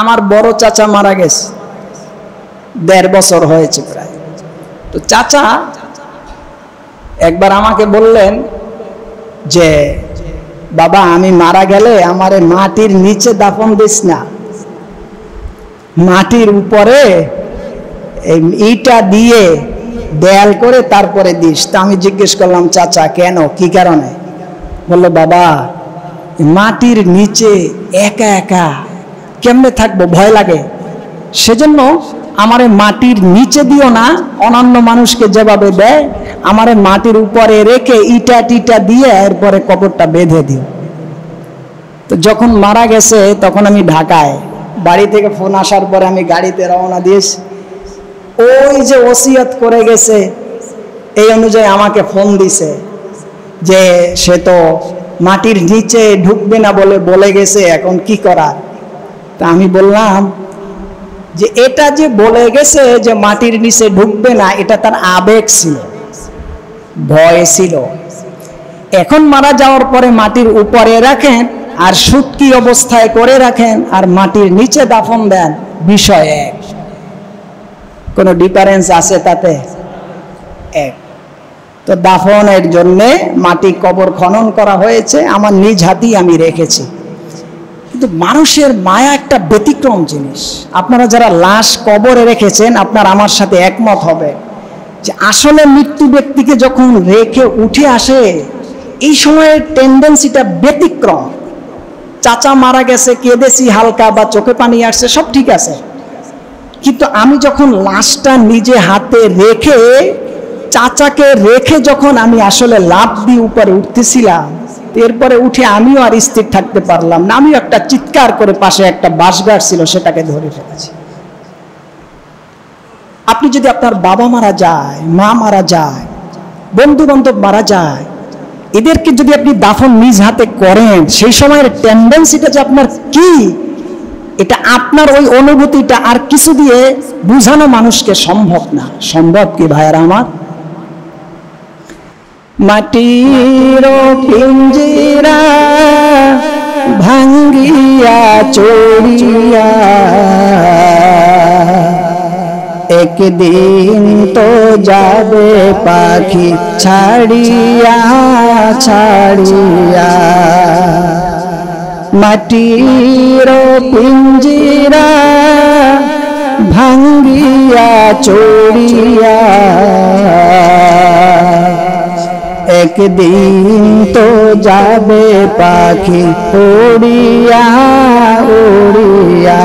আমার বড় চাচা মারা গেছে, 1.5 বছর হয়েছে প্রায়। তো চাচা একবার আমাকে বললেন যে বাবা আমি মারা গেলে আমারে মাটির নিচে দাফন দিস না, মাটির উপরে ইটা দিয়ে দেয়াল করে তারপরে দিস। তা আমি জিজ্ঞেস করলাম চাচা কেন, কি কারণে? বললো বাবা মাটির নিচে একা একা কেমনে থাকবো, ভয় লাগে, সেজন্য আমারে মাটির নিচে দিও না, অন্যান্য মানুষকে যেভাবে দেয় আমারে মাটির উপরে রেখে ইটা টিটা দিয়ে এরপরে কবরটা বেঁধে দিও। তো যখন মারা গেছে তখন আমি ঢাকায়, বাড়ি থেকে ফোন আসার পরে আমি গাড়িতে রওনা দিয়েছি। ওই যে ওসিয়ত করে গেছে এই অনুযায়ী আমাকে ফোন দিছে যে সে তো মাটির নিচে ঢুকবে না বলে গেছে, এখন কি করা? তা আমি বললাম যে এটা যে বলে গেছে যে মাটির নিচে ঢুকবে না, এটা তার আবেগ ছিল, ভয় ছিল। এখন মারা যাওয়ার পরে মাটির উপরে রাখেন আর শুটকি অবস্থায় করে রাখেন আর মাটির নিচে দাফন দেন, বিষয় এক। কোনো ডিফারেন্স আছে তাতে? এক। তো দাফনের জন্যে মাটি কবর খনন করা হয়েছে, আমার নিজ হাতেই আমি রেখেছি। কিন্তু মানুষের মায়া একটা ব্যতিক্রম জিনিস। আপনারা যারা লাশ কবরে রেখেছেন আপনার আমার সাথে একমত হবে যে আসলে মৃত্যু ব্যক্তিকে যখন রেখে উঠে আসে এই সময়ের টেন্ডেন্সিটা ব্যতিক্রম। চাচা মারা গেছে, কেঁদেছি হালকা বা চোখে পানি আসছে, সব ঠিক আছে, কিন্তু আমি যখন লাশটা নিজে হাতে রেখে চাচাকে রেখে যখন আমি আসলে লাফ দিয়ে উপরে উঠতেছিলাম, এরপরে উঠে আমিও আর স্থির থাকতে পারলাম না, আমিও একটা চিৎকার করে পাশে একটা বাঁশগাছ ছিল সেটাকে ধরে ফেলেছি। আপনি যদি আপনার বাবা মারা যায়, মা মারা যায়, বন্ধু বান্ধব মারা যায়, এদেরকে যদি আপনি দাফন নিজ হাতে করেন, সেই সময়ের টেন্ডেন্সিটা যে আপনার কি, এটা আপনার ওই অনুভূতিটা আর কিছু দিয়ে বুঝানো মানুষকে সম্ভব না। সম্ভব কি ভাইয়ারা আমার? মাটির পিঞ্জিরা ভাঙ্গিয়া চড়িয়া একদিন তো যাবে পাখি ছাড়িয়া ছাড়িয়া। মাটির পিঞ্জিরা ভাঙ্গিয়া চড়িয়া একদিন তো যাবে পাখি উড়িয়া উড়িয়া।